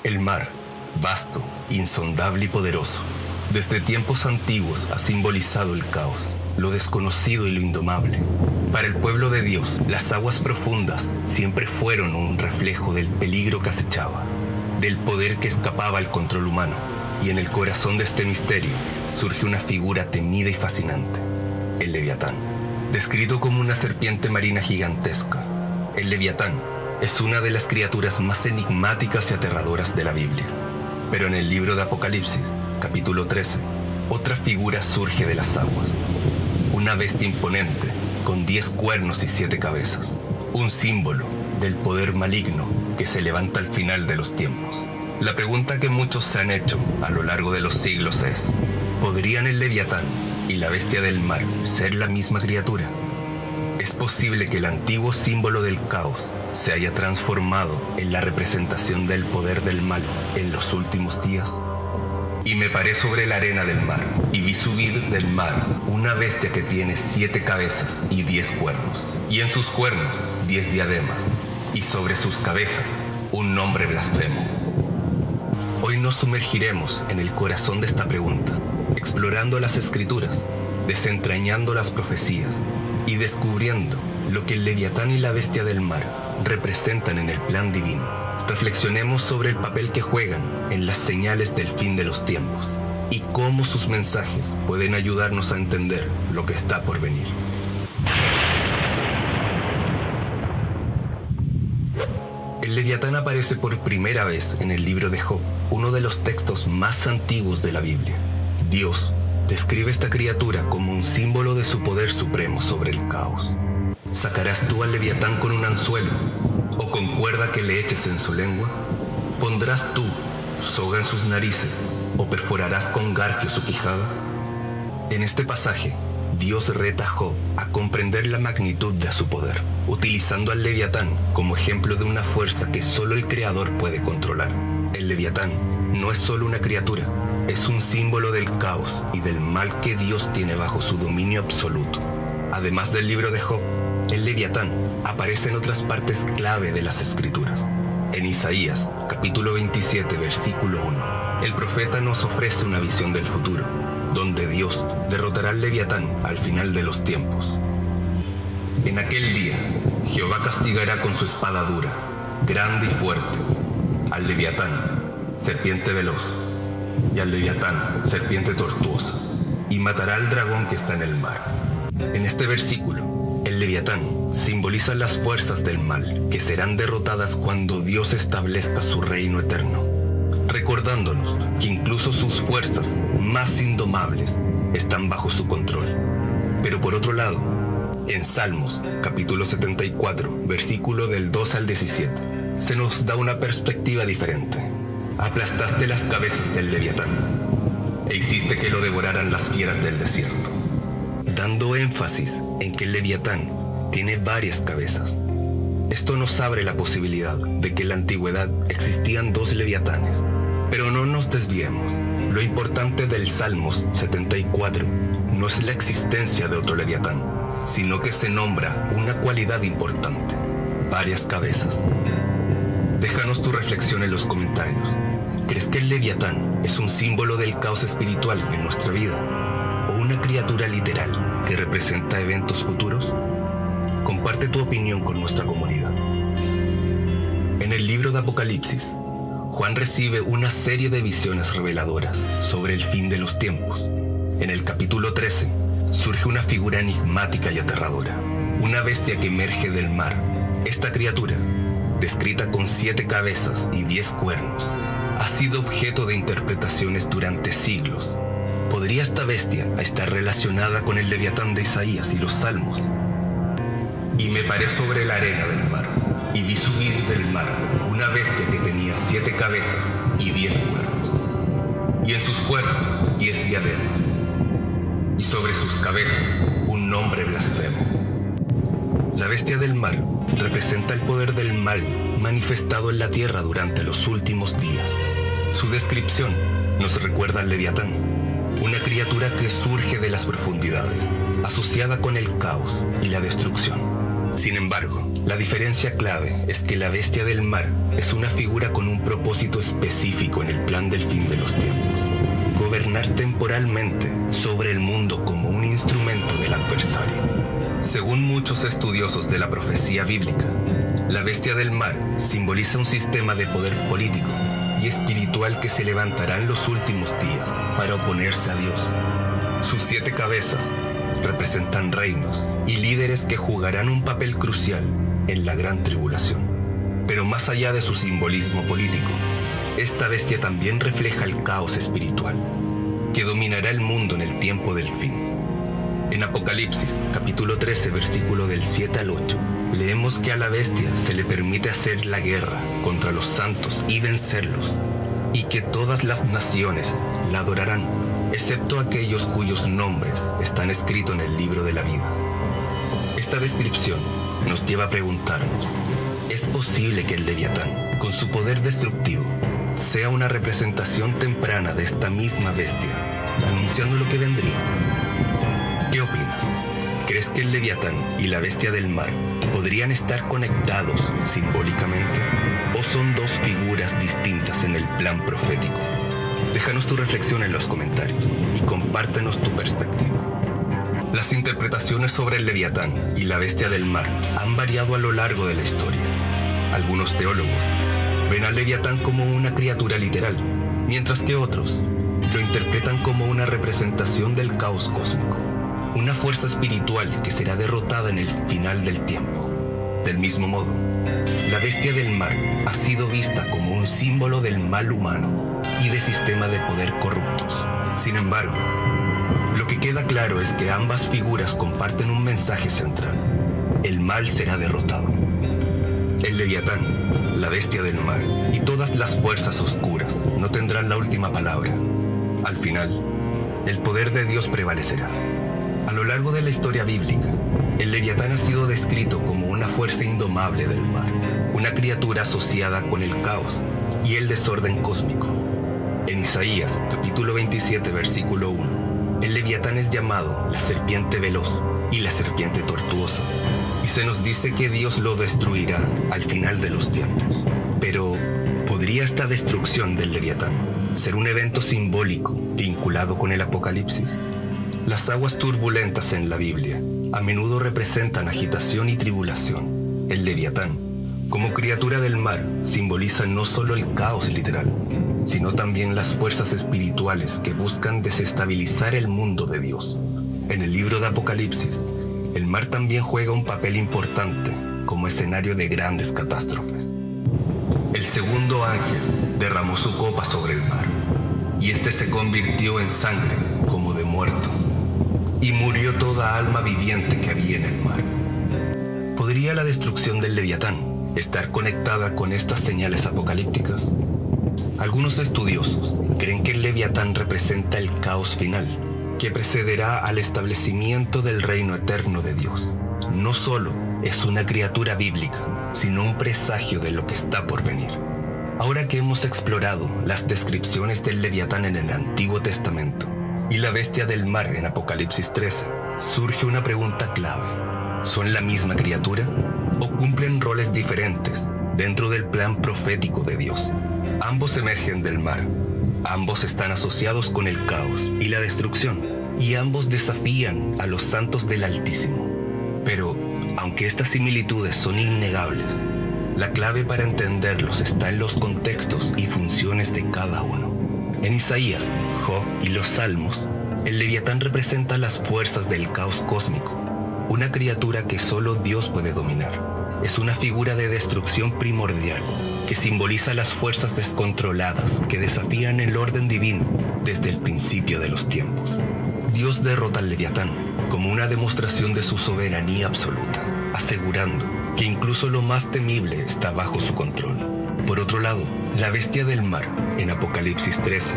El mar, vasto, insondable y poderoso, desde tiempos antiguos ha simbolizado el caos, lo desconocido y lo indomable. Para el pueblo de Dios, las aguas profundas siempre fueron un reflejo del peligro que acechaba, del poder que escapaba al control humano. Y en el corazón de este misterio surge una figura temida y fascinante, el Leviatán. Descrito como una serpiente marina gigantesca, el Leviatán es una de las criaturas más enigmáticas y aterradoras de la Biblia. Pero en el libro de Apocalipsis, capítulo 13, otra figura surge de las aguas. Una bestia imponente, con 10 cuernos y 7 cabezas. Un símbolo del poder maligno que se levanta al final de los tiempos. La pregunta que muchos se han hecho a lo largo de los siglos es: ¿podrían el Leviatán y la bestia del mar ser la misma criatura? ¿Es posible que el antiguo símbolo del caos se haya transformado en la representación del poder del mal en los últimos días? Y me paré sobre la arena del mar, y vi subir del mar una bestia que tiene 7 cabezas y 10 cuernos, y en sus cuernos 10 diademas, y sobre sus cabezas un nombre blasfemo. Hoy nos sumergiremos en el corazón de esta pregunta, explorando las escrituras, desentrañando las profecías y descubriendo lo que el Leviatán y la bestia del mar representan en el plan divino. Reflexionemos sobre el papel que juegan en las señales del fin de los tiempos y cómo sus mensajes pueden ayudarnos a entender lo que está por venir. El Leviatán aparece por primera vez en el libro de Job, uno de los textos más antiguos de la Biblia. Dios describe esta criatura como un símbolo de su poder supremo sobre el caos. ¿Sacarás tú al Leviatán con un anzuelo o con cuerda que le eches en su lengua? ¿Pondrás tú soga en sus narices o perforarás con garfio su quijada? En este pasaje, Dios reta a Job a comprender la magnitud de su poder, utilizando al Leviatán como ejemplo de una fuerza que solo el Creador puede controlar. El Leviatán no es solo una criatura, es un símbolo del caos y del mal que Dios tiene bajo su dominio absoluto. Además del libro de Job, el Leviatán aparece en otras partes clave de las Escrituras. En Isaías, capítulo 27, versículo 1, el profeta nos ofrece una visión del futuro, donde Dios derrotará al Leviatán al final de los tiempos. En aquel día, Jehová castigará con su espada dura, grande y fuerte, al Leviatán, serpiente veloz, y al Leviatán, serpiente tortuosa, y matará al dragón que está en el mar. En este versículo, el Leviatán simboliza las fuerzas del mal que serán derrotadas cuando Dios establezca su reino eterno, recordándonos que incluso sus fuerzas más indomables están bajo su control. Pero por otro lado, en Salmos, capítulo 74, versículo del 2 al 17, se nos da una perspectiva diferente. Aplastaste las cabezas del Leviatán e hiciste que lo devoraran las fieras del desierto, dando énfasis en que el Leviatán tiene varias cabezas. Esto nos abre la posibilidad de que en la antigüedad existían 2 leviatanes. Pero no nos desviemos. Lo importante del Salmos 74 no es la existencia de otro Leviatán, sino que se nombra una cualidad importante: varias cabezas. Déjanos tu reflexión en los comentarios. ¿Crees que el Leviatán es un símbolo del caos espiritual en nuestra vida? ¿O una criatura literal que representa eventos futuros? Comparte tu opinión con nuestra comunidad. En el libro de Apocalipsis, Juan recibe una serie de visiones reveladoras sobre el fin de los tiempos. En el capítulo 13, surge una figura enigmática y aterradora, una bestia que emerge del mar. Esta criatura, descrita con 7 cabezas y 10 cuernos, ha sido objeto de interpretaciones durante siglos. ¿Podría esta bestia estar relacionada con el Leviatán de Isaías y los Salmos? Y me paré sobre la arena del mar, y vi subir del mar una bestia que tenía 7 cabezas y 10 cuernos, y en sus cuernos 10 diademas, y sobre sus cabezas un nombre blasfemo. La bestia del mar representa el poder del mal manifestado en la tierra durante los últimos días. Su descripción nos recuerda al Leviatán, una criatura que surge de las profundidades, asociada con el caos y la destrucción. Sin embargo, la diferencia clave es que la bestia del mar es una figura con un propósito específico en el plan del fin de los tiempos: gobernar temporalmente sobre el mundo como un instrumento del adversario. Según muchos estudiosos de la profecía bíblica, la bestia del mar simboliza un sistema de poder político y espiritual que se levantará en los últimos días para oponerse a Dios. Sus 7 cabezas representan reinos y líderes que jugarán un papel crucial en la gran tribulación. Pero más allá de su simbolismo político, esta bestia también refleja el caos espiritual que dominará el mundo en el tiempo del fin. En Apocalipsis, capítulo 13, versículo del 7 al 8, leemos que a la bestia se le permite hacer la guerra contra los santos y vencerlos, y que todas las naciones la adorarán, excepto aquellos cuyos nombres están escritos en el libro de la vida. Esta descripción nos lleva a preguntarnos: ¿es posible que el Leviatán, con su poder destructivo, sea una representación temprana de esta misma bestia, anunciando lo que vendría? ¿Qué opinas? ¿Crees que el Leviatán y la bestia del mar podrían estar conectados simbólicamente? ¿O son dos figuras distintas en el plan profético? Déjanos tu reflexión en los comentarios y compártenos tu perspectiva. Las interpretaciones sobre el Leviatán y la bestia del mar han variado a lo largo de la historia. Algunos teólogos ven al Leviatán como una criatura literal, mientras que otros lo interpretan como una representación del caos cósmico, una fuerza espiritual que será derrotada en el final del tiempo. Del mismo modo, la bestia del mar ha sido vista como un símbolo del mal humano y de sistema de poder corruptos. Sin embargo, lo que queda claro es que ambas figuras comparten un mensaje central: el mal será derrotado. El Leviatán, la bestia del mar y todas las fuerzas oscuras no tendrán la última palabra. Al final, el poder de Dios prevalecerá. A lo largo de la historia bíblica, el Leviatán ha sido descrito como una fuerza indomable del mar, una criatura asociada con el caos y el desorden cósmico. En Isaías, capítulo 27, versículo 1, el Leviatán es llamado la serpiente veloz y la serpiente tortuosa, y se nos dice que Dios lo destruirá al final de los tiempos. Pero, ¿podría esta destrucción del Leviatán ser un evento simbólico vinculado con el Apocalipsis? Las aguas turbulentas en la Biblia a menudo representan agitación y tribulación. El Leviatán, como criatura del mar, simboliza no solo el caos literal, sino también las fuerzas espirituales que buscan desestabilizar el mundo de Dios. En el libro de Apocalipsis, el mar también juega un papel importante como escenario de grandes catástrofes. El segundo ángel derramó su copa sobre el mar, y este se convirtió en sangre como de muerto, y murió toda alma viviente que había en el mar. ¿Podría la destrucción del Leviatán estar conectada con estas señales apocalípticas? Algunos estudiosos creen que el Leviatán representa el caos final, que precederá al establecimiento del reino eterno de Dios. No solo es una criatura bíblica, sino un presagio de lo que está por venir. Ahora que hemos explorado las descripciones del Leviatán en el Antiguo Testamento y la bestia del mar en Apocalipsis 13, surge una pregunta clave: ¿son la misma criatura o cumplen roles diferentes dentro del plan profético de Dios? Ambos emergen del mar, ambos están asociados con el caos y la destrucción, y ambos desafían a los santos del Altísimo. Pero, aunque estas similitudes son innegables, la clave para entenderlos está en los contextos y funciones de cada uno. En Isaías, Job y los Salmos, el Leviatán representa las fuerzas del caos cósmico, una criatura que solo Dios puede dominar. Es una figura de destrucción primordial que simboliza las fuerzas descontroladas que desafían el orden divino desde el principio de los tiempos. Dios derrota al Leviatán como una demostración de su soberanía absoluta, asegurando que incluso lo más temible está bajo su control. Por otro lado, la bestia del mar, en Apocalipsis 13,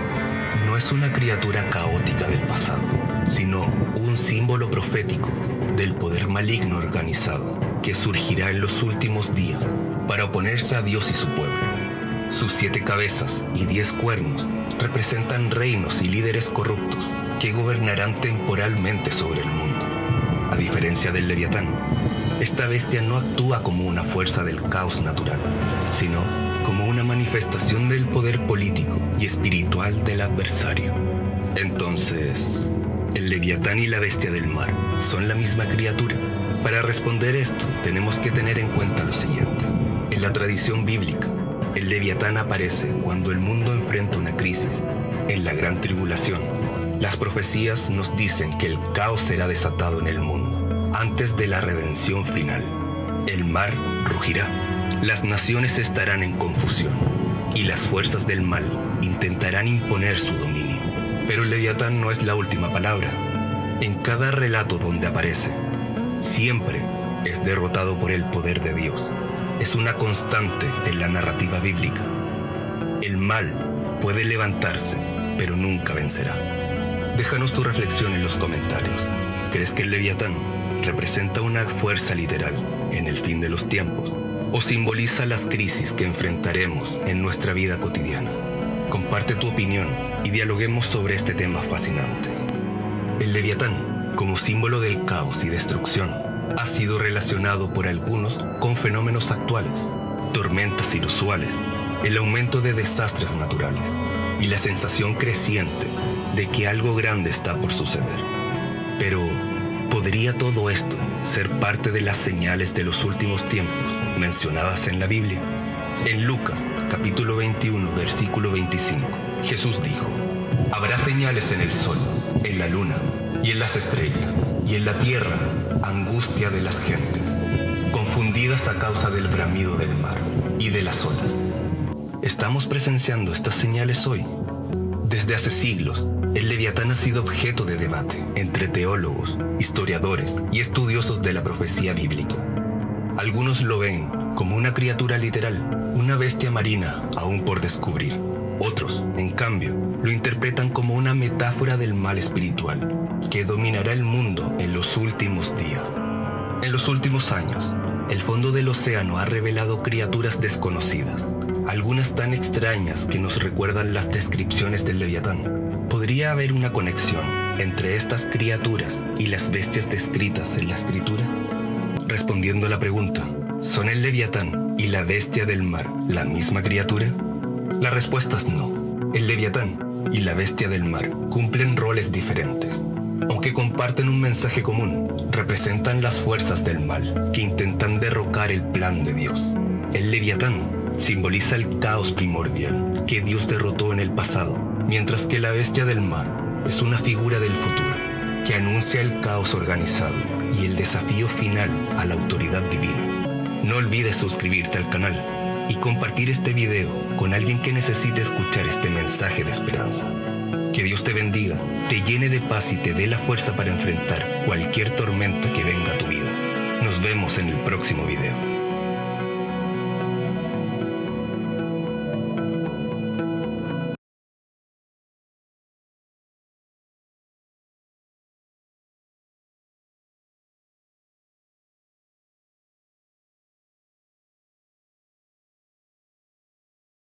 no es una criatura caótica del pasado, sino un símbolo profético del poder maligno organizado que surgirá en los últimos días para oponerse a Dios y su pueblo. Sus 7 cabezas y 10 cuernos representan reinos y líderes corruptos que gobernarán temporalmente sobre el mundo. A diferencia del Leviatán, esta bestia no actúa como una fuerza del caos natural, sino como manifestación del poder político y espiritual del adversario. Entonces, ¿el Leviatán y la bestia del mar son la misma criatura? Para responder esto, tenemos que tener en cuenta lo siguiente. En la tradición bíblica, el Leviatán aparece cuando el mundo enfrenta una crisis. En la gran tribulación, las profecías nos dicen que el caos será desatado en el mundo, antes de la redención final. El mar rugirá, las naciones estarán en confusión, y las fuerzas del mal intentarán imponer su dominio. Pero el Leviatán no es la última palabra. En cada relato donde aparece, siempre es derrotado por el poder de Dios. Es una constante de la narrativa bíblica. El mal puede levantarse, pero nunca vencerá. Déjanos tu reflexión en los comentarios. ¿Crees que el Leviatán representa una fuerza literal en el fin de los tiempos o simboliza las crisis que enfrentaremos en nuestra vida cotidiana? Comparte tu opinión y dialoguemos sobre este tema fascinante. El Leviatán, como símbolo del caos y destrucción, ha sido relacionado por algunos con fenómenos actuales, tormentas inusuales, el aumento de desastres naturales y la sensación creciente de que algo grande está por suceder. Pero, ¿podría todo esto ser parte de las señales de los últimos tiempos mencionadas en la Biblia? En Lucas, capítulo 21, versículo 25, Jesús dijo: «Habrá señales en el sol, en la luna y en las estrellas, y en la tierra angustia de las gentes, confundidas a causa del bramido del mar y de las olas». ¿Estamos presenciando estas señales hoy? Desde hace siglos, el Leviatán ha sido objeto de debate entre teólogos, historiadores y estudiosos de la profecía bíblica. Algunos lo ven como una criatura literal, una bestia marina aún por descubrir. Otros, en cambio, lo interpretan como una metáfora del mal espiritual que dominará el mundo en los últimos días. En los últimos años, el fondo del océano ha revelado criaturas desconocidas, algunas tan extrañas que nos recuerdan las descripciones del Leviatán. ¿Podría haber una conexión entre estas criaturas y las bestias descritas en la Escritura? Respondiendo a la pregunta, ¿son el Leviatán y la bestia del mar la misma criatura? La respuesta es no. El Leviatán y la bestia del mar cumplen roles diferentes. Aunque comparten un mensaje común, representan las fuerzas del mal que intentan derrocar el plan de Dios. El Leviatán simboliza el caos primordial que Dios derrotó en el pasado, mientras que la bestia del mar es una figura del futuro que anuncia el caos organizado y el desafío final a la autoridad divina. No olvides suscribirte al canal y compartir este video con alguien que necesite escuchar este mensaje de esperanza. Que Dios te bendiga, te llene de paz y te dé la fuerza para enfrentar cualquier tormenta que venga a tu vida. Nos vemos en el próximo video.